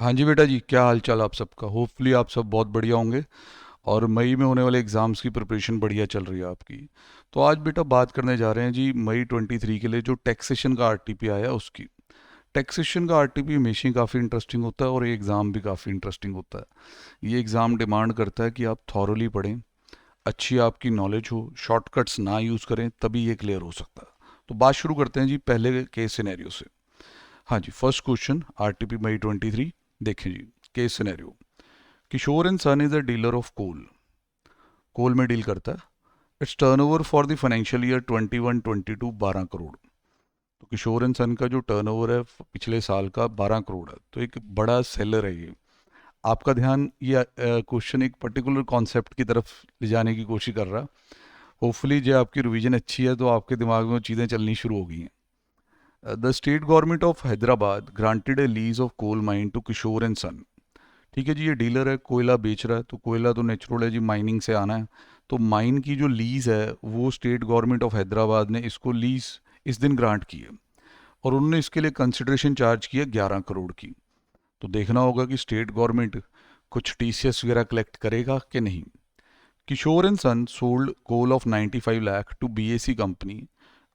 हाँ जी बेटा जी, क्या हाल चाल आप सबका। होपफुली आप सब बहुत बढ़िया होंगे और मई में होने वाले एग्ज़ाम्स की प्रिपरेशन बढ़िया चल रही है आपकी। तो आज बेटा बात करने जा रहे हैं जी मई 23 के लिए जो टैक्सेशन का आरटीपी आया उसकी। टैक्सेशन का आरटीपी हमेशा ही काफ़ी इंटरेस्टिंग होता है और ये एग्ज़ाम भी काफ़ी इंटरेस्टिंग होता है। ये एग्ज़ाम डिमांड करता है कि आप थॉरली पढ़ें, अच्छी आपकी नॉलेज हो, शॉर्टकट्स ना यूज़ करें, तभी ये क्लियर हो सकता है। तो बात शुरू करते हैं जी पहले केस सिनेरियो से। हाँ जी, फर्स्ट क्वेश्चन आरटीपी मई 23। देखें जी, case scenario. Kishore and son is a dealer of coal. Coal में डील करता है। Its turnover for the financial year 21-22 12 crore. तो किशोर एंड सन का जो टर्नओवर है पिछले साल का 12 करोड़ है, तो एक बड़ा सेलर है ये। आपका ध्यान ये क्वेश्चन एक पर्टिकुलर कॉन्सेप्ट की तरफ ले जाने की कोशिश कर रहा है। होपफुली जो आपकी रिवीजन अच्छी है तो आपके दिमाग में वो चीज़ें चलनी शुरू हो गई हैं। The state government of Hyderabad granted a lease of coal mine to Kishore and son. ठीक है जी, ये डीलर है, कोयला बेच रहा है, तो कोयला तो नेचुरल है जी, माइनिंग से आना है। तो माइन की जो लीज है वो स्टेट गवर्नमेंट ऑफ हैदराबाद ने इसको लीज इस दिन ग्रांट की है और उन्होंने इसके लिए कंसिडरेशन चार्ज किया 11 करोड़ की। तो देखना होगा कि स्टेट गवर्नमेंट कुछ टीसीएस वगैरह कलेक्ट करेगा कि नहीं। Kishore and son sold coal of 95 lakh to BAC company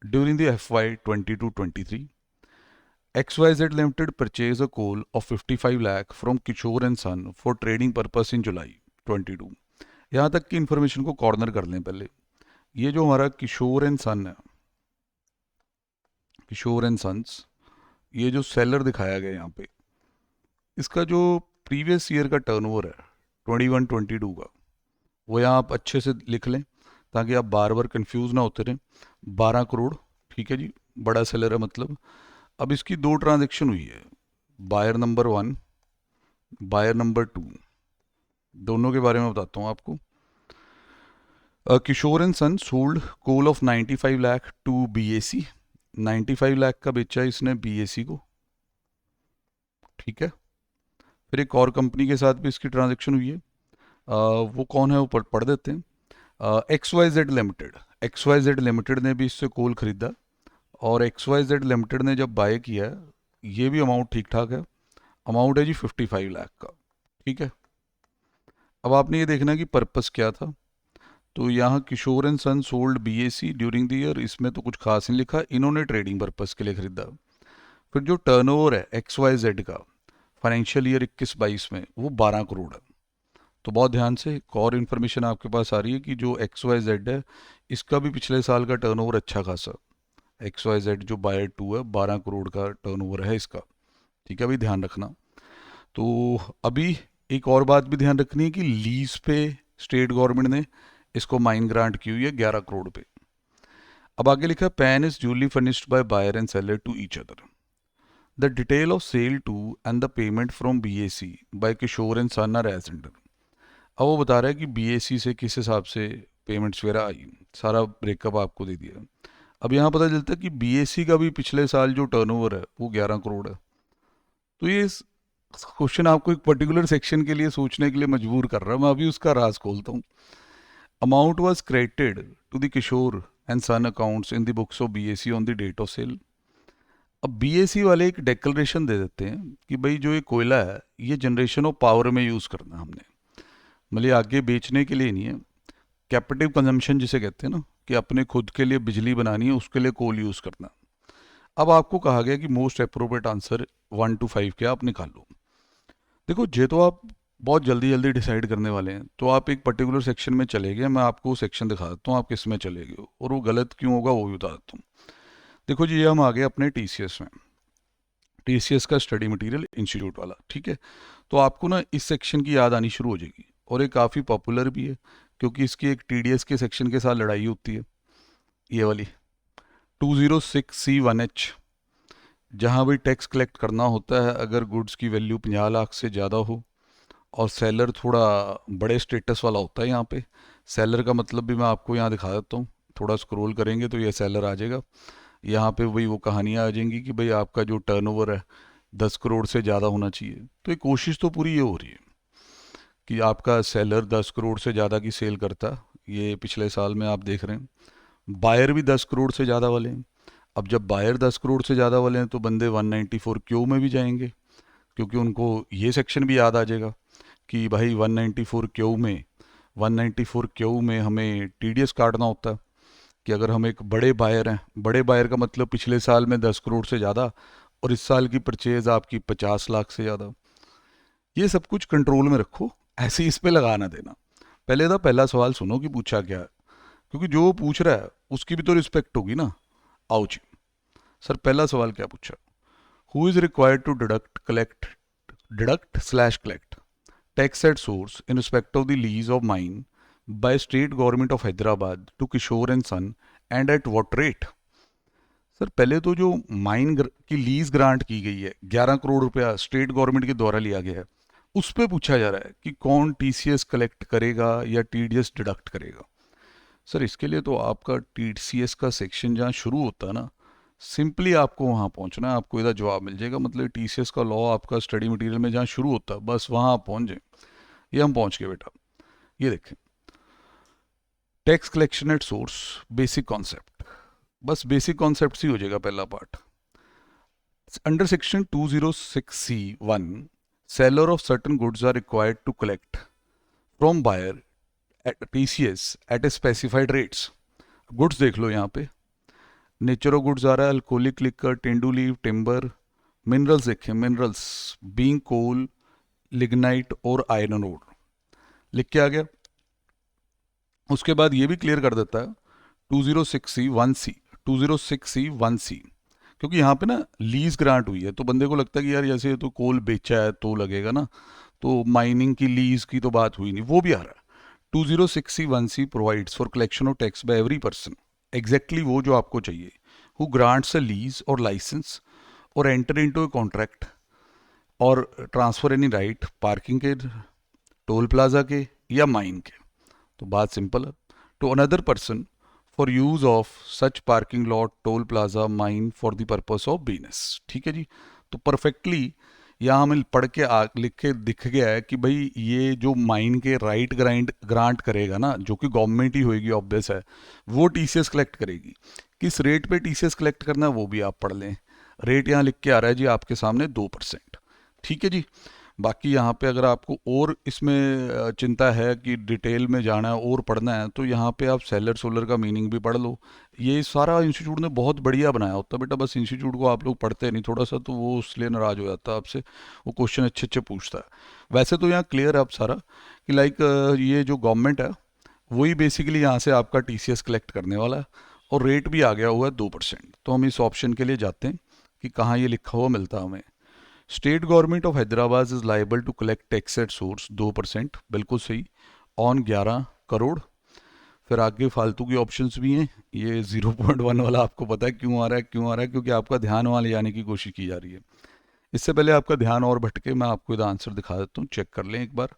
during the FY 22-23। XYZ Limited purchased a coal of 55 lakh from Kishore and Son for trading purpose in July 22। यहाँ तक की information को corner कर लें पहले। ये जो हमारा किशोर एंड सन है, किशोर एंड सन्स, ये जो सेलर दिखाया गया यहाँ पे, इसका जो प्रीवियस ईयर का टर्नओवर है 21-22 का, वो यहाँ आप अच्छे से लिख लें ताकि आप बार बार कंफ्यूज ना होते रहें। 12 करोड़, ठीक है जी, बड़ा सेलर है मतलब। अब इसकी दो ट्रांजेक्शन हुई है, बायर नंबर 1, बायर नंबर 2, दोनों के बारे में बताता हूँ आपको। Kishore and son sold coal of 95 lakh to BAC. 95 lakh का बेचा इसने बीएसी को, ठीक है। फिर एक और कंपनी के साथ भी इसकी ट्रांजेक्शन हुई है। वो कौन है वो पढ़ देते हैं। XYZ लिमिटेड, XYZ लिमिटेड ने भी इससे कोल खरीदा और XYZ लिमिटेड ने जब बाय किया, ये भी अमाउंट ठीक ठाक है। अमाउंट है जी 55 लाख का, ठीक है। अब आपने ये देखना है कि पर्पस क्या था। तो यहाँ Kishore and son sold BAC during the year, इसमें तो कुछ खास नहीं लिखा, इन्होंने ट्रेडिंग पर्पस के लिए खरीदा। फिर जो टर्नओवर है XYZ का फाइनेंशियल ईयर 21-22 में, वो 12 करोड़ है। तो बहुत ध्यान से, एक और इन्फॉर्मेशन आपके पास आ रही है कि जो XYZ है इसका भी पिछले साल का टर्नओवर अच्छा खासा। XYZ जो बायर 2 है, 12 करोड़ का टर्नओवर है इसका, ठीक है, अभी ध्यान रखना। तो अभी एक और बात भी ध्यान रखनी है कि लीज पे स्टेट गवर्नमेंट ने इसको माइन ग्रांट की हुई है 11 करोड़ पे। अब आगे लिखा है PAN is duly furnished by buyer and seller to each other. The detail of sale to and the payment from BAC by Kishore and son are as under. अब वो बता रहा है कि बीएसी से किस हिसाब से पेमेंट्स वगैरह आई, सारा ब्रेकअप आपको दे दिया। अब यहाँ पता चलता है कि बीएसी का भी पिछले साल जो टर्नओवर है वो 11 करोड़ है। तो ये क्वेश्चन आपको एक पर्टिकुलर सेक्शन के लिए सोचने के लिए मजबूर कर रहा है। मैं अभी उसका राज खोलता हूँ। Amount was credited to the Kishore and son accounts in the books of BAC on the date of sale. अब बीएसी वाले एक डेक्लेरेशन दे देते हैं कि भाई जो ये कोयला है ये जनरेशन ऑफ पावर में यूज़ करना है हमने, मतलब आगे बेचने के लिए नहीं है। कैपेटिव कंजम्पशन जिसे कहते हैं ना, कि अपने खुद के लिए बिजली बनानी है, उसके लिए कोल यूज़ करना। अब आपको कहा गया कि मोस्ट अप्रोप्रिएट आंसर 1 to 5 क्या आप निकाल लो। देखो, ये तो आप बहुत जल्दी जल्दी डिसाइड करने वाले हैं, तो आप एक पर्टिकुलर सेक्शन में चले गए। मैं आपको सेक्शन दिखा देता हूँ आप किस में चले गए हो और वो गलत क्यों होगा वो भी बता देता हूँ। देखो जी, ये हम आ गए अपने टीसीएस में, टीसीएस का स्टडी मटेरियल इंस्टीट्यूट वाला, ठीक है। तो आपको ना इस सेक्शन की याद आनी शुरू हो जाएगी और ये काफ़ी पॉपुलर भी है क्योंकि इसकी एक टीडीएस के सेक्शन के साथ लड़ाई होती है, ये वाली 206C1H, जहाँ भी टैक्स कलेक्ट करना होता है अगर गुड्स की वैल्यू 50 लाख से ज़्यादा हो और सेलर थोड़ा बड़े स्टेटस वाला होता है। यहाँ पे सेलर का मतलब भी मैं आपको यहाँ दिखा देता हूँ, थोड़ा स्क्रॉल करेंगे तो ये सेलर आ जाएगा। यहाँ पे वही वो कहानियाँ आ जाएंगी कि भाई आपका जो टर्नओवर है 10 करोड़ से ज़्यादा होना चाहिए। तो ये कोशिश तो पूरी ये हो रही है कि आपका सेलर 10 करोड़ से ज़्यादा की सेल करता, ये पिछले साल में आप देख रहे हैं। बायर भी 10 करोड़ से ज़्यादा वाले हैं। अब जब बायर 10 करोड़ से ज़्यादा वाले हैं तो बंदे 194 क्यू में भी जाएंगे क्योंकि उनको ये सेक्शन भी याद आ जाएगा कि भाई 194 क्यू में 194 क्यू में हमें टीडीएस काटना होता है कि अगर हम एक बड़े बायर हैं, बड़े बायर का मतलब पिछले साल में 10 करोड़ से ज़्यादा और इस साल की परचेज आपकी 50 लाख से ज़्यादा, ये सब कुछ कंट्रोल में रखो, ऐसे इस पे लगा ना देना। पहला सवाल सुनो कि पूछा क्या है, क्योंकि जो वो पूछ रहा है उसकी भी तो रिस्पेक्ट होगी ना। आओ जी सर, पहला सवाल क्या पूछा, हु इज़ रिक्वायर्ड टू डिडक्ट/collect tax at source in respect of the lease of mine by state government of Hyderabad to Kishore and Son and at what rate? Sir पहले तो जो माइन की लीज ग्रांट की गई है 11 करोड़ रुपया state government के द्वारा लिया गया है, उस पर पूछा जा रहा है कि कौन टीसीएस कलेक्ट करेगा या टीडीएस डिडक्ट करेगा। सर इसके लिए तो आपका टीसीएस का सेक्शन जहाँ शुरू होता है ना, सिंपली आपको वहाँ पहुँचना है, आपको इधर जवाब मिल जाएगा। मतलब टीसीएस का लॉ आपका स्टडी मटेरियल में जहाँ शुरू होता है बस वहाँ आप पहुँच जाए। ये हम पहुँच गए बेटा। ये देखें, tax collection at source, basic concept, बस बेसिक कॉन्सेप्ट ही हो जाएगा पहला part. Under section 206C1 seller of certain goods are required to collect from buyer at TCS at a specified rates। Goods देख लो यहाँ पे, नेचर ऑफ गुड्स आ रहा है, alcoholic liquor, tendu leave, timber. Minerals देखें, minerals being कोल, lignite और iron ore, लिख के आ गया। उसके बाद ये भी क्लियर कर देता है 206C1C, क्योंकि यहाँ पे ना लीज ग्रांट हुई है तो बंदे को लगता है कि यार जैसे तो कोल बेचा है तो लगेगा ना, तो माइनिंग की लीज की तो बात हुई नहीं, वो भी आ रहा है। 206C1C provides for collection of tax by every person, exactly वो जो आपको चाहिए, हु ग्रांट्स अ लीज और लाइसेंस और एंटर इनटू ए कॉन्ट्रैक्ट और ट्रांसफर एनी राइट पार्किंग के, टोल प्लाजा के या माइन के। तो बात सिंपल है, to another person for use of such parking lot, toll plaza, mine for the purpose of business. ठीक है जी, तो परफेक्टली यहाँ हमें पढ़ के लिख के दिख गया है कि भाई ये जो माइन के राइट ग्रांट करेगा ना, जो कि गवर्नमेंट ही होएगी ऑब्वियस है, वो टीसीएस कलेक्ट करेगी। किस रेट पे टीसीएस कलेक्ट करना है वो भी आप पढ़ लें, रेट यहाँ लिख के आ रहा है जी आपके सामने 2%। ठीक है जी, बाकी यहाँ पे अगर आपको और इसमें चिंता है कि डिटेल में जाना है और पढ़ना है तो यहाँ पे आप सेलर सोलर का मीनिंग भी पढ़ लो। ये सारा इंस्टीट्यूट ने बहुत बढ़िया बनाया होता है बेटा, बस इंस्टीट्यूट को आप लोग पढ़ते नहीं थोड़ा सा तो वो इसलिए नाराज़ हो जाता है आपसे, वो क्वेश्चन अच्छे अच्छे पूछता है। वैसे तो यहाँ क्लियर है अब सारा कि लाइक ये जो गवर्नमेंट है वही बेसिकली यहाँ से आपका टीसीएस कलेक्ट करने वाला है और रेट भी आ गया हुआ है 2%। तो हम इस ऑप्शन के लिए जाते हैं कि कहाँ ये लिखा हुआ मिलता है हमें। State government of Hyderabad is liable to collect tax at source 2%, बिल्कुल सही, ऑन 11 करोड़। फिर आगे फालतू की ऑप्शंस भी हैं, ये 0.1 वाला आपको पता है क्यों आ रहा है, क्योंकि आपका ध्यान वहाँ ले जाने की कोशिश की जा रही है। इससे पहले आपका ध्यान और भटके, मैं आपको इधर आंसर दिखा देता हूँ, चेक कर लें एक बार।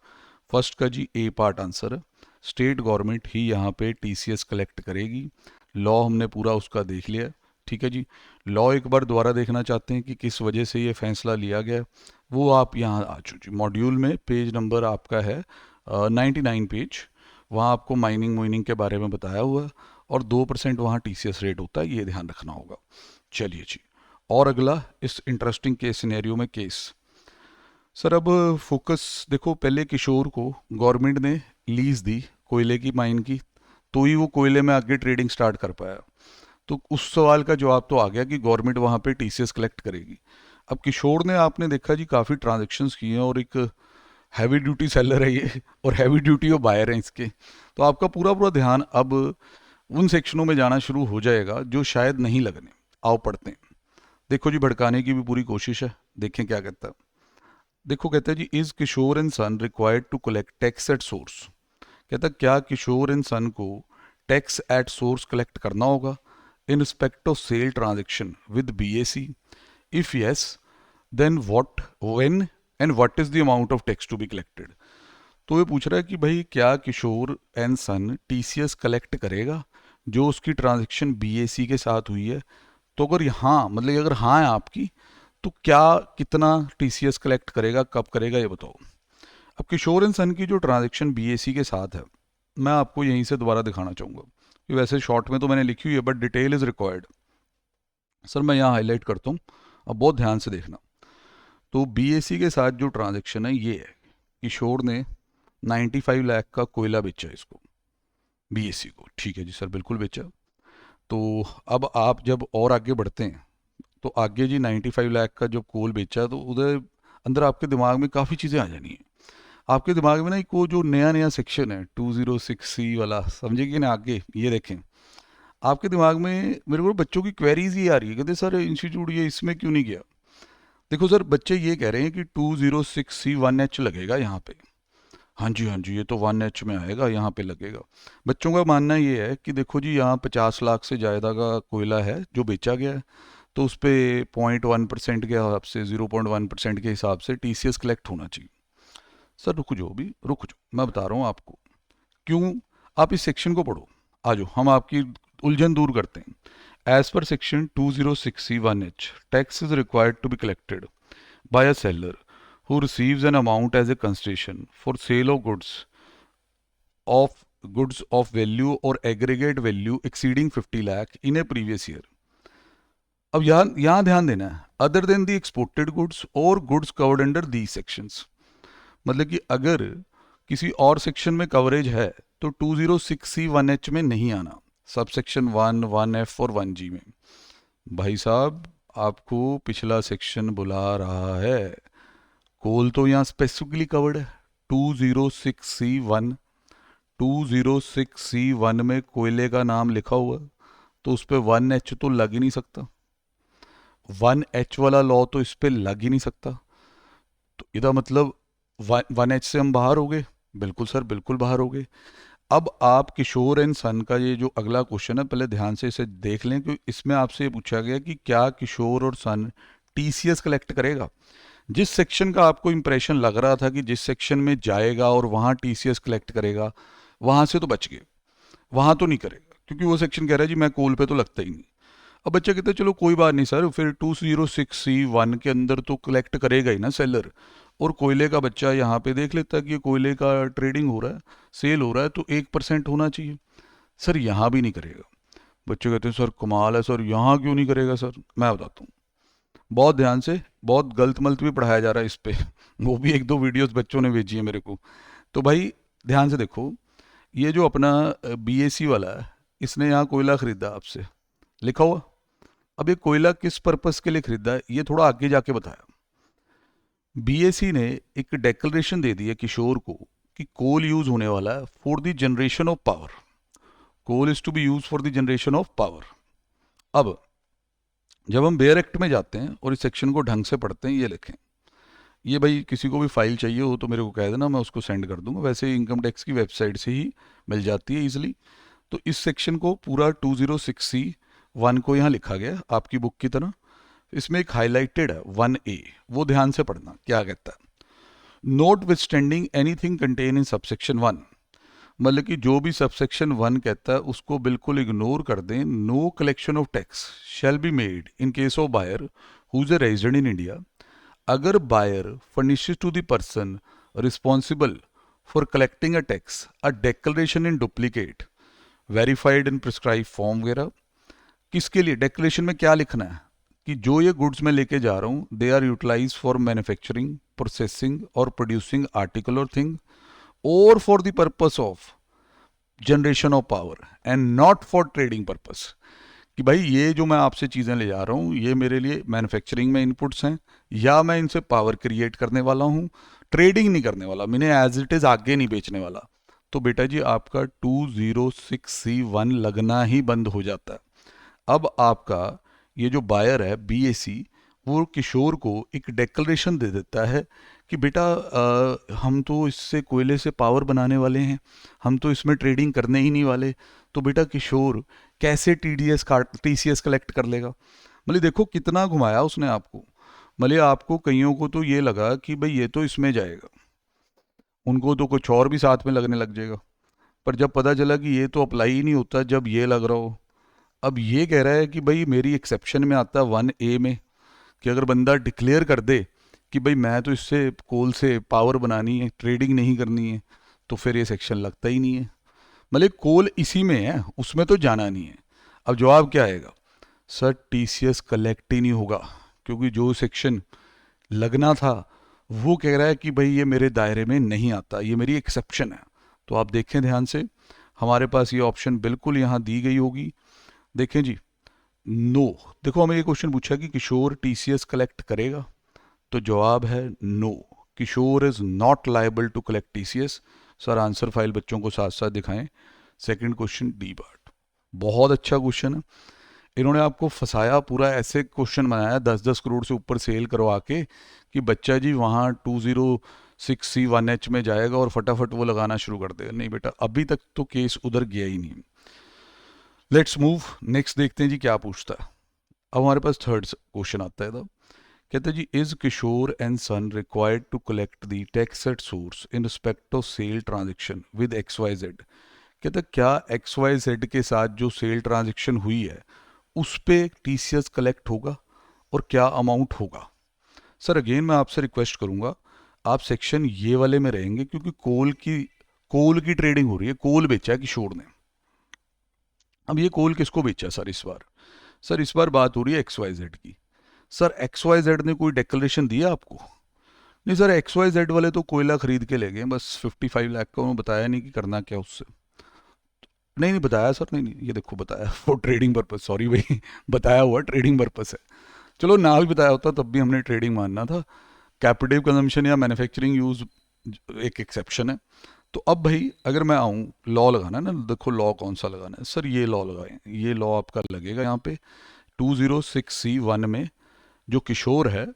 फर्स्ट का जी ए पार्ट आंसर है, स्टेट गवर्नमेंट ही यहाँ पे टीसीएस कलेक्ट करेगी। लॉ हमने पूरा उसका देख लिया। ठीक है जी, लॉ एक बार दोबारा देखना चाहते हैं कि किस वजह से ये फैसला लिया गया, वो आप यहाँ आ चुके मॉड्यूल में, पेज नंबर आपका है 99 पेज, वहाँ आपको माइनिंग के बारे में बताया हुआ है और 2% वहाँ टीसीएस रेट होता है, ये ध्यान रखना होगा। चलिए जी, और अगला इस इंटरेस्टिंग केस सिनेरियो में केस। सर अब फोकस देखो, पहले किशोर को गवर्नमेंट ने लीज दी कोयले की माइन की, तो ही वो कोयले में आगे ट्रेडिंग स्टार्ट कर पाया। तो उस सवाल का जवाब तो आ गया कि गवर्नमेंट वहाँ पे टीसीएस कलेक्ट करेगी। अब किशोर ने, आपने देखा जी काफ़ी ट्रांजेक्शन्स किए हैं और एक हैवी ड्यूटी सेलर है ये और हैवी ड्यूटी वो बायर हैं इसके, तो आपका पूरा पूरा ध्यान अब उन सेक्शनों में जाना शुरू हो जाएगा जो शायद नहीं लगने। आओ पढ़ते हैं। देखो जी, भड़काने की भी पूरी कोशिश है, देखें क्या कहता है। देखो कहता है जी, is Kishore and son required to collect tax at source. कहता है क्या किशोर एंड सन को टैक्स एट सोर्स कलेक्ट करना होगा in respect of sale transaction with BAC? If yes, then what, when and what is the amount of tax to be collected? तो ये पूछ रहा है कि भाई क्या किशोर एंड सन टीसीएस कलेक्ट करेगा जो उसकी ट्रांजैक्शन बीएसी के साथ हुई है। तो अगर हाँ, मतलब अगर हाँ है आपकी, तो क्या कितना टीसीएस कलेक्ट करेगा, कब करेगा, ये बताओ। अब किशोर एंड सन की जो ट्रांजैक्शन बीएसी के साथ है, मैं आपको यहीं से दोबारा दिखाना चाहूँगा, वैसे शॉर्ट में तो मैंने लिखी हुई है but detail is required. Sir मैं यहाँ हाईलाइट करता हूँ, अब बहुत ध्यान से देखना। तो बीएसी के साथ जो ट्रांजैक्शन है ये है, किशोर ने 95 लाख का कोयला बेचा इसको, बीएसी को। ठीक है जी सर, बिल्कुल बेचा। तो अब आप जब और आगे बढ़ते हैं तो आगे जी 95 लाख का जब कोल बेचा तो उधर अंदर आपके दिमाग में काफ़ी चीज़ें आ जानी है। आपके दिमाग में ना एक वो जो नया नया सेक्शन है 206C वाला, समझेगी ना आगे, ये देखें आपके दिमाग में मेरे को बच्चों की क्वेरीज ही आ रही है, कहते सर इंस्टीट्यूट ये इसमें क्यों नहीं गया। देखो सर, बच्चे ये कह रहे हैं कि 206C 1H लगेगा यहाँ पे। हाँ जी हाँ जी, ये तो 1H में आएगा, यहाँ पे लगेगा। बच्चों का मानना ये है कि देखो जी यहाँ 50 लाख से ज़्यादा का कोयला है जो बेचा गया है, तो उस पर 0.1% के हिसाब से, 0.1% के हिसाब से TCS कलेक्ट होना चाहिए। सर रुक जाओ, भी रुक जाओ, मैं बता रहा हूँ आपको क्यों। आप इस सेक्शन को पढ़ो, आ जाओ हम आपकी उलझन दूर करते हैं। As per section 206C 1H, tax is required to be collected by a seller who receives an amount as a consideration for sale of goods of value or aggregate value exceeding 50 lakh in a previous year. अब यहाँ ध्यान देना है, other than दी exported goods और goods covered under the sections. मतलब कि अगर किसी और सेक्शन में कवरेज है तो 206C 1H में नहीं आना, सब सेक्शन 1, 1F और 1G में। भाई साहब आपको पिछला सेक्शन बुला रहा है, कोल तो यहाँ स्पेसिफिकली कवर्ड है 206C1। 206C1 में कोयले का नाम लिखा हुआ, तो उस पर 1H तो लग ही नहीं सकता, 1H वाला लॉ तो इस पर लग ही नहीं सकता। तो इसका मतलब 1H से हम बाहर हो गए। बिल्कुल सर, बिल्कुल बाहर हो गए। अब आप किशोर एंड सन का ये जो अगला क्वेश्चन है, पहले ध्यान से इसे देख लें, क्योंकि इसमें आपसे ये पूछा गया कि क्या किशोर और सन TCS कलेक्ट करेगा। जिस सेक्शन का आपको इंप्रेशन लग रहा था कि जिस सेक्शन में जाएगा और वहाँ TCS कलेक्ट करेगा, वहाँ से तो बच गए, वहाँ तो नहीं करेगा, क्योंकि वो सेक्शन कह रहा है जी मैं कोल पे तो लगता ही नहीं। अब बच्चे कहते हैं चलो कोई बात नहीं सर, फिर 206C1 के अंदर तो कलेक्ट करेगा ही ना सेलर, और कोयले का बच्चा यहाँ पे देख लेता है कि कोयले का ट्रेडिंग हो रहा है, सेल हो रहा है, तो 1% होना चाहिए। सर यहाँ भी नहीं करेगा। बच्चे कहते हैं सर कमाल है सर, यहाँ क्यों नहीं करेगा सर। मैं बताता हूँ, बहुत ध्यान से, बहुत गलत मलत भी पढ़ाया जा रहा है इस पे वो भी 1-2 वीडियोस बच्चों ने भेजी है मेरे को। तो भाई ध्यान से देखो, ये जो अपना BAC वाला है, इसने यहाँ कोयला खरीदा आपसे, लिखा हुआ। अब ये कोयला किस पर्पस के लिए खरीदा है ये थोड़ा आगे जाके बताया। BAC ने एक डेक्लेरेशन दे दी है किशोर को कि कोल यूज होने वाला है for the generation of power, coal is to be use for the generation of power. अब जब हम बेयर एक्ट में जाते हैं और इस सेक्शन को ढंग से पढ़ते हैं, ये लिखें, ये भाई किसी को भी फाइल चाहिए हो तो मेरे को कह देना, मैं उसको सेंड कर दूंगा, वैसे इनकम टैक्स की वेबसाइट से ही मिल जाती है ईजिली। तो इस सेक्शन को पूरा 206C1 को यहाँ लिखा गया आपकी बुक की तरह। इसमें एक हाईलाइटेड है 1A, वो ध्यान से पढ़ना क्या कहता है। Note with standing anything contain in subsection 1, मतलब कि जो भी सबसेक्शन 1 कहता है उसको बिल्कुल इग्नोर कर दें। No collection of tax shall be made in case of buyer who is a resident in India, अगर buyer furnishes to the person responsible for collecting a tax a declaration in duplicate verified in prescribe form वगैरह। किसके लिए declaration में क्या लिखना है कि जो ये गुड्स मैं लेके जा रहा हूँ they are utilise for manufacturing, processing और प्रोड्यूसिंग आर्टिकल और थिंग और for the purpose of generation of power and not for trading purpose. कि भाई ये जो मैं आपसे चीज़ें ले जा रहा हूँ ये मेरे लिए मैन्युफैक्चरिंग में इनपुट्स हैं, या मैं इनसे पावर क्रिएट करने वाला हूँ, ट्रेडिंग नहीं करने वाला, मैंने एज इट इज़ आगे नहीं बेचने वाला। तो बेटा जी आपका 206C1 लगना ही बंद हो जाता है। अब आपका ये जो बायर है BAC, वो किशोर को एक डेक्लेरेशन दे देता है कि बेटा हम तो इससे कोयले से पावर बनाने वाले हैं, हम तो इसमें ट्रेडिंग करने ही नहीं वाले। तो बेटा किशोर कैसे TCS कलेक्ट कर लेगा। मतलब देखो कितना घुमाया उसने आपको। मतलब आपको कईयों को तो ये लगा कि भाई ये तो इसमें जाएगा, उनको तो कुछ और भी साथ में लगने लग जाएगा, पर जब पता चला कि ये तो अप्लाई ही नहीं होता जब ये लग रहा हो। अब ये कह रहा है कि भाई मेरी एक्सेप्शन में आता है 1A में कि अगर बंदा डिक्लेयर कर दे कि भाई मैं तो इससे कोल से पावर बनानी है, ट्रेडिंग नहीं करनी है, तो फिर ये सेक्शन लगता ही नहीं है। मतलब कोल इसी में है, उसमें तो जाना नहीं है। अब जवाब क्या आएगा, सर TCS कलेक्ट ही नहीं होगा, क्योंकि जो सेक्शन लगना था वो कह रहा है कि भाई ये मेरे दायरे में नहीं आता, ये मेरी एक्सेप्शन है। तो आप देखें ध्यान से, हमारे पास ये ऑप्शन बिल्कुल यहाँ दी गई होगी। देखें जी, नो। देखो हमें ये क्वेश्चन पूछा कि किशोर टीसीएस कलेक्ट करेगा, तो जवाब है no, Kishore is not liable to collect TCS. Sir answer file बच्चों को साथ साथ दिखाएं। सेकंड क्वेश्चन डी पार्ट, बहुत अच्छा क्वेश्चन है। इन्होंने आपको फंसाया, पूरा ऐसे क्वेश्चन बनाया 10-10 करोड़ से ऊपर सेल करवा के कि बच्चा जी वहाँ 206C1H में जाएगा और फटाफट वो लगाना शुरू कर देगा। नहीं बेटा, अभी तक तो केस उधर गया ही नहीं। लेट्स मूव नेक्स्ट, देखते हैं जी क्या पूछता है। अब हमारे पास थर्ड क्वेश्चन आता है। तब कहते हैं जी, is Kishore and son required to collect the tax at source in respect of sale transaction with XYZ। कहते हैं क्या XYZ के साथ जो सेल ट्रांजेक्शन हुई है उस पे टीसीएस कलेक्ट होगा और क्या अमाउंट होगा। सर अगेन मैं आपसे रिक्वेस्ट करूंगा, आप सेक्शन ये वाले में रहेंगे क्योंकि कोल की ट्रेडिंग हो रही है, कोल बेचा है किशोर ने। अब ये कोल किसको बेचा सर इस बार? सर इस बार बात हो रही है XYZ की। सर XYZ ने कोई डिक्लेरेशन दिया आपको? नहीं सर, XYZ वाले तो कोयला खरीद के ले गए बस 55 लाख का, उन्होंने बताया नहीं कि करना क्या उससे। नहीं नहीं बताया सर, नहीं नहीं, ये देखो बताया फॉर ट्रेडिंग पर्पस, सॉरी भाई बताया हुआ ट्रेडिंग पर्पस है। चलो ना भी बताया होता तब भी हमने ट्रेडिंग मानना था। कैपिटिव कंजम्पशन या मैन्युफैक्चरिंग यूज एक एक्सेप्शन है। तो अब भाई अगर मैं आऊँ, लॉ लगाना है ना, देखो लॉ कौन सा लगाना है सर, ये लॉ लगाएं, ये लॉ आपका लगेगा यहाँ पे 206C1 में। जो किशोर है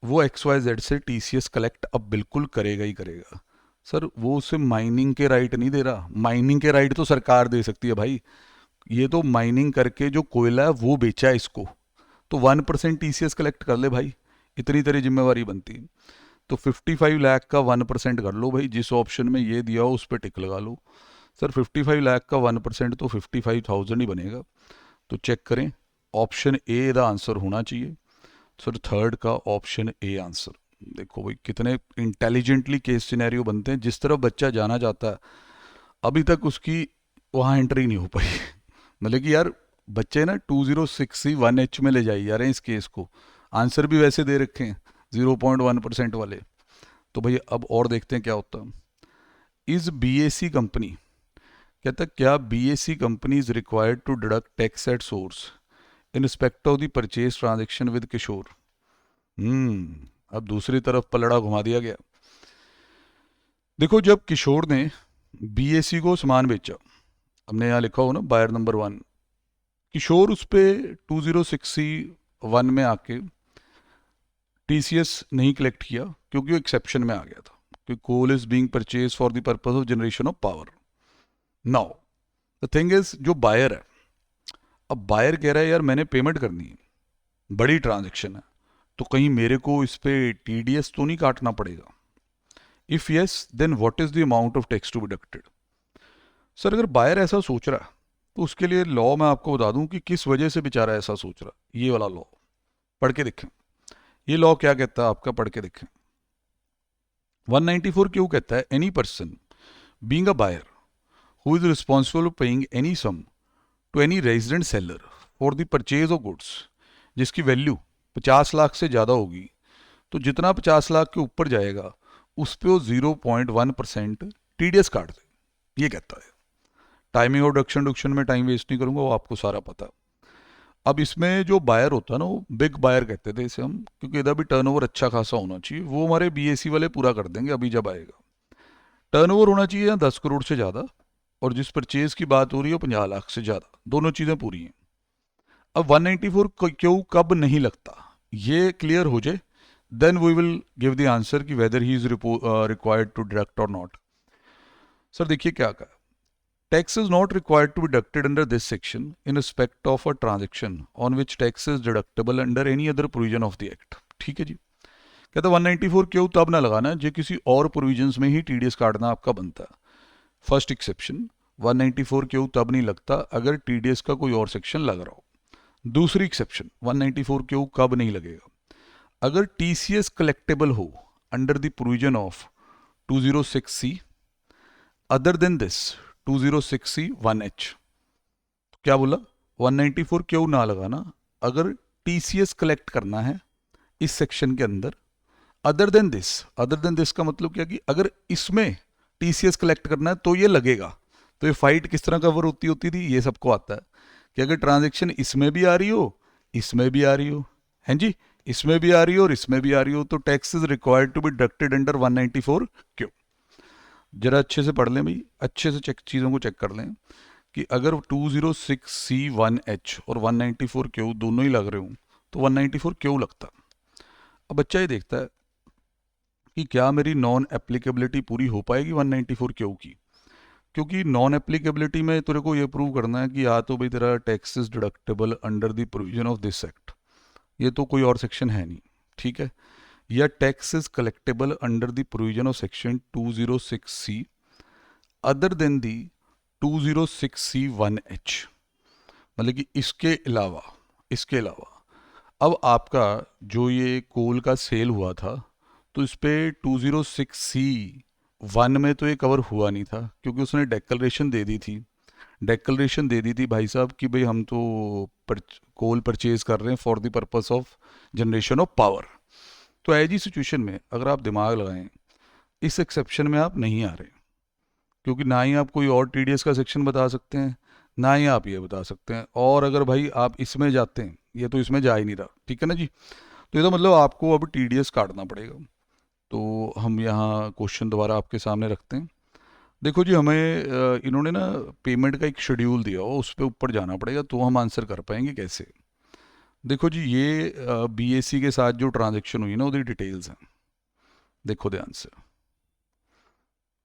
वो XYZ से टीसीएस कलेक्ट अब बिल्कुल करेगा ही करेगा। सर वो उसे माइनिंग के राइट नहीं दे रहा, माइनिंग के राइट तो सरकार दे सकती है भाई, ये तो माइनिंग करके जो कोयला है वो बेचा है इसको, तो 1% टीसीएस कलेक्ट कर ले भाई, इतनी तेरी जिम्मेवारी बनती है। तो 55 लाख का 1% कर लो भाई, जिस ऑप्शन में ये दिया हो उस पर टिक लगा लो। सर 55 लाख का 1% तो 55,000 ही बनेगा। तो चेक करें, ऑप्शन ए द आंसर होना चाहिए। सर थर्ड का ऑप्शन ए आंसर। देखो भाई कितने इंटेलिजेंटली केस सिनेरियो बनते हैं, जिस तरफ बच्चा जाना चाहता है अभी तक उसकी वहाँ एंट्री नहीं हो पाई मतलब कि यार बच्चे ना 206C1H में ले जाए जा रहे हैं इस केस को, आंसर भी वैसे दे रखे हैं 0.1% वाले। तो भैया अब और देखते हैं क्या होता है। इज BAC कंपनी, कहता है क्या BAC company is required to deduct tax at source in respect of the purchase transaction with Kishore. अब दूसरी तरफ पलड़ा घुमा दिया गया। देखो जब किशोर ने BAC को सामान बेचा, हमने यहाँ लिखा हो ना बायर नंबर 1, किशोर उस पर 206C1 में आके टीसीएस नहीं कलेक्ट किया क्योंकि वो एक्सेप्शन में आ गया था कि coal is being purchase for the purpose of generation of power. Now the thing is, जो बायर है, अब बायर कह रहा है यार मैंने पेमेंट करनी है, बड़ी ट्रांजेक्शन है, तो कहीं मेरे को इस पे टीडीएस तो नहीं काटना पड़ेगा? If yes then what is the amount of tax to be deducted. Sir अगर बायर ऐसा सोच रहा तो उसके लिए लॉ मैं आपको बता दूं कि किस वजह से बेचारा ऐसा सोच रहा। ये वाला लॉ पढ़ के देखें, ये लॉ क्या कहता है आपका, पढ़ के देखें। 194 क्यों कहता है, any person being a buyer who is responsible for paying any sum to any resident seller for the purchase of goods, जिसकी वैल्यू 50 लाख से ज़्यादा होगी, तो जितना 50 लाख के ऊपर जाएगा उस पर वो 0.1% टीडीएस काट दे, ये कहता है। टाइमिंग और डक्शन में टाइम वेस्ट नहीं करूंगा, वो आपको सारा पता। अब इसमें जो बायर होता है ना, वो बिग बायर कहते थे इसे हम, क्योंकि इधर भी टर्नओवर अच्छा खासा होना चाहिए, वो हमारे BAC वाले पूरा कर देंगे अभी जब आएगा। टर्नओवर होना चाहिए या 10 करोड़ से ज़्यादा, और जिस परचेज की बात हो रही है 50 लाख से ज़्यादा, दोनों चीज़ें पूरी हैं। अब 194 क्यों कब नहीं लगता ये क्लियर हो जाए, then we will give the answer कि whether he is required to deduct और नॉट। सर देखिए क्या कहा, tax is not required to be deducted under this section in respect of a transaction on which tax is deductible under any other provision of the act। ठीक है जी, कहता 194 क्यों तब ना लगाना है जो किसी और प्रोविजंस में ही टीडीएस काटना आपका बनता है। फर्स्ट एक्सेप्शन, 194 क्यों तब नहीं लगता अगर टीडीएस का कोई और सेक्शन लग रहा हो। दूसरी एक्सेप्शन, 194 क्यों कब नहीं लगेगा, अगर टीसीएस कलेक्टेबल हो under the provision of 206C other than this 206C1H। क्या बोला, 194 क्यों ना लगाना अगर टीसीएस कलेक्ट करना है इस सेक्शन के अंदर अदर देन दिस का मतलब क्या कि अगर इसमें टीसीएस कलेक्ट करना है तो ये लगेगा। तो ये फाइट किस तरह कवर होती थी, ये सबको आता है कि अगर ट्रांजेक्शन इसमें भी आ रही हो, इसमें भी आ रही हो, हैं जी, इसमें भी आ रही हो और इसमें भी आ रही हो, तो tax is required to be deducted under 194 Q. जरा अच्छे से पढ़ लें भाई, अच्छे से चीज़ों को चेक कर लें कि अगर 206C1H और 194 क्यू दोनों ही लग रहे हों तो 194 क्यों लगता। अब बच्चा ये देखता है कि क्या मेरी नॉन एप्लीकेबिलिटी पूरी हो पाएगी 194 क्यू की, क्योंकि नॉन एप्लीकेबिलिटी में तेरे को ये प्रूव करना है कि या तो भाई तेरा tax is deductible under the provision of this act, ये तो कोई और सेक्शन है नहीं, ठीक है, या tax is collectable under the provision of section 206C other then the 206C1H, मतलब कि इसके अलावा अब आपका जो ये कोल का सेल हुआ था तो इस पर 206C1 में तो ये कवर हुआ नहीं था, क्योंकि उसने डेक्लरेशन दे दी थी भाई साहब कि भाई हम तो कोल परचेज कर रहे हैं for the purpose of generation of power. तो ऐसी सिचुएशन में अगर आप दिमाग लगाएं, इस एक्सेप्शन में आप नहीं आ रहे, क्योंकि ना ही आप कोई और टीडीएस का सेक्शन बता सकते हैं, ना ही आप ये बता सकते हैं, और अगर भाई आप इसमें जाते हैं, ये तो इसमें जा ही नहीं रहा, ठीक है ना जी। तो ये तो मतलब आपको अब टीडीएस काटना पड़ेगा। तो हम यहाँ क्वेश्चन दोबारा आपके सामने रखते हैं। देखो जी, हमें इन्होंने ना पेमेंट का एक शेड्यूल दिया हो, उस पर ऊपर जाना पड़ेगा तो हम आंसर कर पाएंगे कैसे। देखो जी, ये बीएससी के साथ जो ट्रांजेक्शन हुई ना उसकी डिटेल्स हैं, देखो ध्यान से,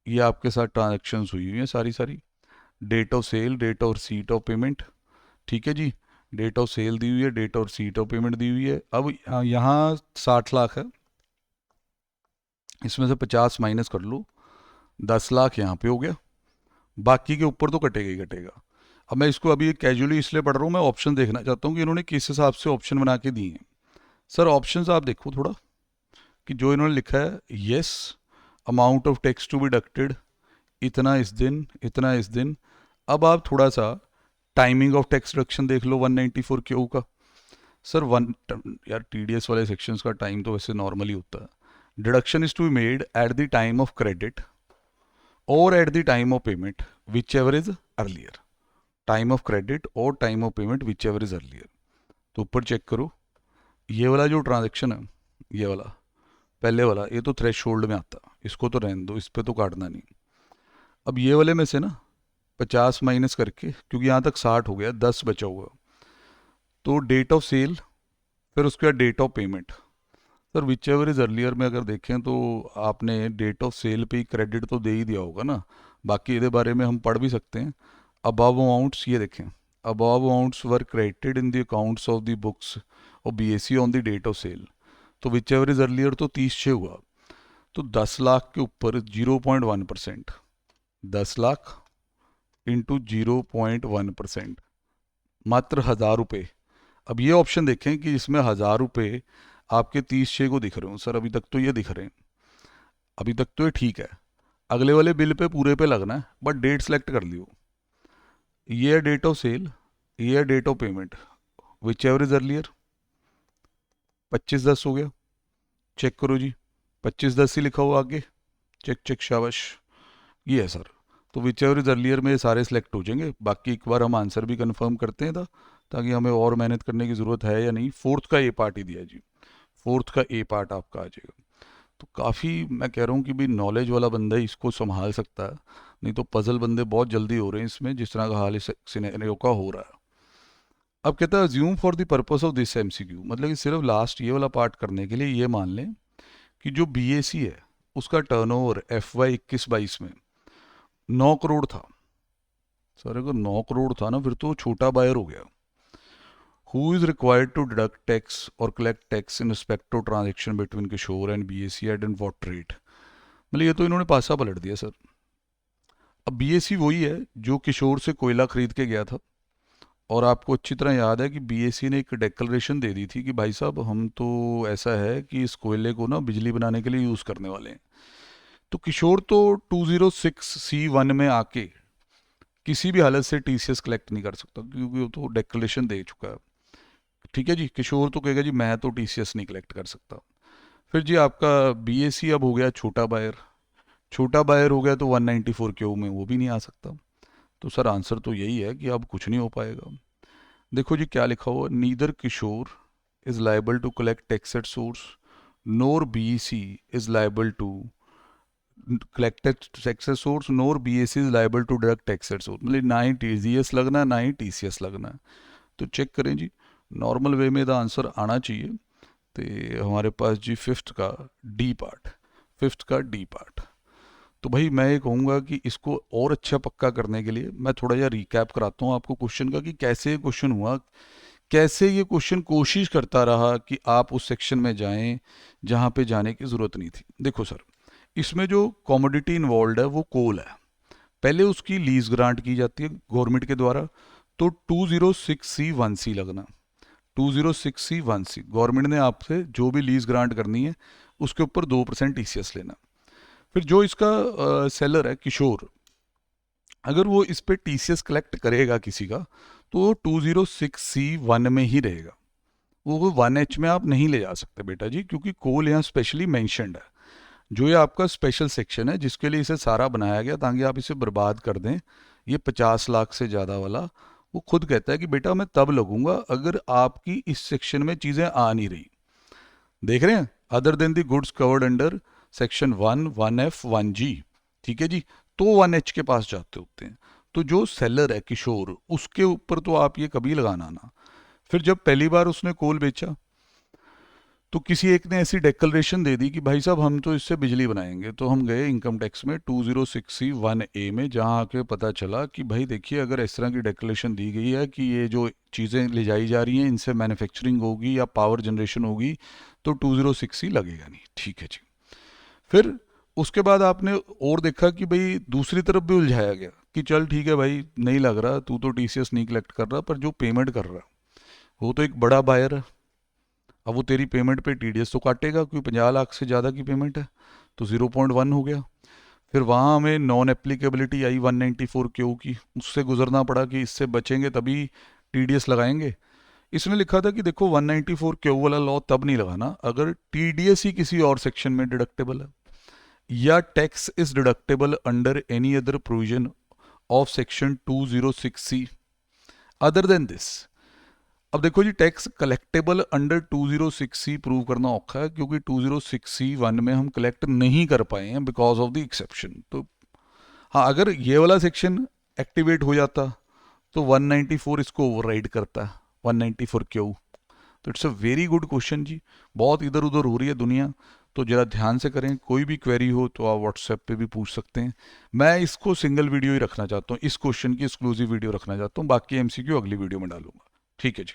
ये आपके साथ ट्रांजेक्शन्स हुई हैं सारी, date of sale, date of receipt of payment, ठीक है जी, डेट ऑफ सेल दी हुई है, date of receipt of payment दी हुई है। अब यहाँ 60 लाख है, इसमें से 50 माइनस कर लो, 10 लाख यहाँ पे हो गया, बाकी के ऊपर तो कटेगा ही कटेगा। अब मैं इसको अभी कैजुअली इसलिए पढ़ रहा हूँ, मैं ऑप्शन देखना चाहता हूँ कि इन्होंने किस हिसाब से ऑप्शन बना के दिए हैं। सर ऑप्शंस आप देखो थोड़ा कि जो इन्होंने लिखा है, yes amount of tax to be deducted इतना इस दिन, इतना इस दिन। अब आप थोड़ा सा टाइमिंग ऑफ टैक्स डिडक्शन देख लो 194 क्यू का। सर यार टीडीएस वाले सेक्शंस का टाइम तो वैसे नॉर्मली होता है, deduction is to be made at the time of credit और at the time of payment whichever is earlier, time of credit और time of payment whichever is earlier. तो ऊपर check करो, ये वाला जो ट्रांजेक्शन है, ये वाला पहले वाला, ये तो थ्रेश होल्ड में आता, इसको तो रहने दो, इस पर तो काटना नहीं। अब ये वाले में से ना 50 माइनस करके, क्योंकि यहाँ तक 60 हो गया, 10 बचा हुआ, तो डेट ऑफ सेल, फिर उसके बाद date of payment. Sir whichever is earlier में अगर देखें तो आपने डेट ऑफ सेल पे ही क्रेडिट तो दे ही दिया होगा ना, बाकी इसके बारे में हम पढ़ भी सकते हैं। अबव अमाउंट्स ये देखें, above amounts were credited in the accounts of the books और BSC on the date of sale, तो विच एवर इज अर्लियर तो 30/6 हुआ, तो 10 लाख के ऊपर 0.1%, 10 लाख इंटू 0.1%, मात्र 1,000 रुपये। अब ये ऑप्शन देखें कि इसमें 1,000 रुपये आपके 30/6 को दिख रहे हो। सर अभी तक तो ये दिख रहे हैं, अभी तक तो ये ठीक है, अगले वाले बिल पे पूरे पे लगना है, बट डेट सेलेक्ट कर लियो, ये है डेट ऑफ सेल, ये है date of payment, whichever is earlier. 25/10 हो गया, चेक करो जी, 25/10 ही लिखा हुआ आगे, चेक चेक शाबाश, ये है सर। तो विच एवर इज अर्लियर में ये सारे सिलेक्ट हो जाएंगे। बाकी एक बार हम आंसर भी कंफर्म करते हैं ताकि हमें और मेहनत करने की ज़रूरत है या नहीं। फोर्थ का ए पार्ट ही दिया जी, फोर्थ का ए पार्ट आपका आ जाएगा। तो काफ़ी मैं कह रहा हूँ कि भाई नॉलेज वाला बंदा ही इसको संभाल सकता है, नहीं तो पजल बंदे बहुत जल्दी हो रहे हैं इसमें, जिस तरह का हाल इस सिनेरियो का हो रहा है। अब कहता है assume for the purpose of this MCQ, मतलब कि सिर्फ लास्ट ये वाला पार्ट करने के लिए ये मान लें कि जो बीएसी है उसका टर्नओवर FY 21-22 में 9 करोड़ था। सर अगर 9 करोड़ था ना, फिर तो छोटा बायर हो गया। Who is required to deduct tax or collect tax in respect to transaction between Kishore and BAC at and what rate? मतलब ये तो इन्होंने पासा पलट दिया सर। अब बीएसी वही है जो किशोर से कोयला खरीद के गया था, और आपको अच्छी तरह याद है कि बीएसी ने एक डेक्लरेशन दे दी थी कि भाई साहब हम तो ऐसा है कि इस कोयले को ना बिजली बनाने के लिए यूज़ करने वाले हैं। तो किशोर तो 206C1 में आके किसी भी हालत से टीसीएस कलेक्ट नहीं कर सकता, क्योंकि वो तो डेक्लरेशन दे चुका है, ठीक है जी। किशोर तो कहेगा जी मैं तो टीसीएस नहीं कलेक्ट कर सकता। फिर जी आपका बीएसी अब हो गया छोटा बायर, छोटा बायर हो गया तो 194 क्यू में वो भी नहीं आ सकता। तो सर आंसर तो यही है कि अब कुछ नहीं हो पाएगा। देखो जी क्या लिखा हुआ, neither Kishore is liable to collect tax at source nor BEC is liable to collect tax at source nor BAC is liable to deduct tax at source, मतलब ना ही टीजीएस लगना ना ही टीसीएस लगना है। तो चेक करें जी, नॉर्मल वे में the answer आना चाहिए। तो हमारे पास जी फिफ्थ का डी पार्ट। तो भाई मैं ये कहूँगा कि इसको और अच्छा पक्का करने के लिए मैं थोड़ा सा रिकैप कराता हूँ आपको क्वेश्चन का, कि कैसे ये क्वेश्चन हुआ, कैसे ये क्वेश्चन कोशिश करता रहा कि आप उस सेक्शन में जाएं जहाँ पे जाने की ज़रूरत नहीं थी। देखो सर, इसमें जो कमोडिटी इन्वॉल्व है वो कोल है। पहले उसकी लीज ग्रांट की जाती है गवर्नमेंट के द्वारा, तो 206C1C लगना, 206C1C गवर्नमेंट ने आपसे जो भी लीज ग्रांट करनी है उसके ऊपर 2% टीसीएस लेना। फिर जो इसका सेलर है किशोर, अगर वो इस पे टीसीएस कलेक्ट करेगा किसी का, तो वो 206C1 में ही रहेगा, वो 1H में आप नहीं ले जा सकते बेटा जी, क्योंकि कोल यहाँ स्पेशली मेंशनड है। जो ये आपका स्पेशल सेक्शन है जिसके लिए इसे सारा बनाया गया ताकि आप इसे बर्बाद कर दें, ये 50 लाख से ज़्यादा वाला, वो खुद कहता है कि बेटा मैं तब लगूंगा अगर आपकी इस सेक्शन में चीज़ें आ नहीं रही। देख रहे हैं, other than the goods covered under section 1 1F 1G, ठीक है जी, तो 1H के पास जाते होते हैं। तो जो सेलर है किशोर, उसके ऊपर तो आप ये कभी लगाना ना। फिर जब पहली बार उसने कोल बेचा तो किसी एक ने ऐसी डेक्लेरेशन दे दी कि भाई साहब हम तो इससे बिजली बनाएंगे, तो हम गए इनकम टैक्स में 206C1A में, जहाँ आके पता चला कि भाई देखिए अगर इस तरह की डेक्लेरेशन दी गई है कि ये जो चीज़ें ले जाई जा रही हैं इनसे मैन्युफैक्चरिंग होगी या पावर जनरेशन होगी, तो 206C लगेगा नहीं। ठीक है जी। फिर उसके बाद आपने और देखा कि भाई दूसरी तरफ भी उलझाया गया कि चल ठीक है भाई नहीं लग रहा, तू तो टीसीएस नहीं कलेक्ट कर रहा, पर जो पेमेंट कर रहा वो तो एक बड़ा बायर है, अब वो तेरी पेमेंट पे टीडीएस तो काटेगा क्योंकि 50 लाख से ज़्यादा की पेमेंट है, तो 0.1 हो गया। फिर वहाँ हमें नॉन एप्लीकेबिलिटी आई 194 क्यू की, उससे गुजरना पड़ा कि इससे बचेंगे तभी टीडीएस लगाएंगे। इसने लिखा था कि देखो 194 क्यू वाला लॉ तब नहीं लगाना अगर टीडीएस ही किसी और सेक्शन में डिडक्टेबल है, या tax is deductible under any other provision of section 206C other than this. अब देखो जी, tax collectable under 206C prove करना औखा है क्योंकि 206C1 में हम कलेक्ट नहीं कर पाए हैं बिकॉज ऑफ द एक्सेप्शन। तो हाँ, अगर ये वाला सेक्शन एक्टिवेट हो जाता तो 194 इसको ओवरराइड करता है, 194 क्यों। तो it's a very good question जी, बहुत इधर उधर हो रही है दुनिया, तो जरा ध्यान से करें। कोई भी क्वेरी हो तो आप व्हाट्सएप पे भी पूछ सकते हैं। मैं इसको सिंगल वीडियो ही रखना चाहता हूँ, इस क्वेश्चन की एक्सक्लूसिव वीडियो रखना चाहता हूँ, बाकी एमसीक्यू अगली वीडियो में डालूंगा। ठीक है जी।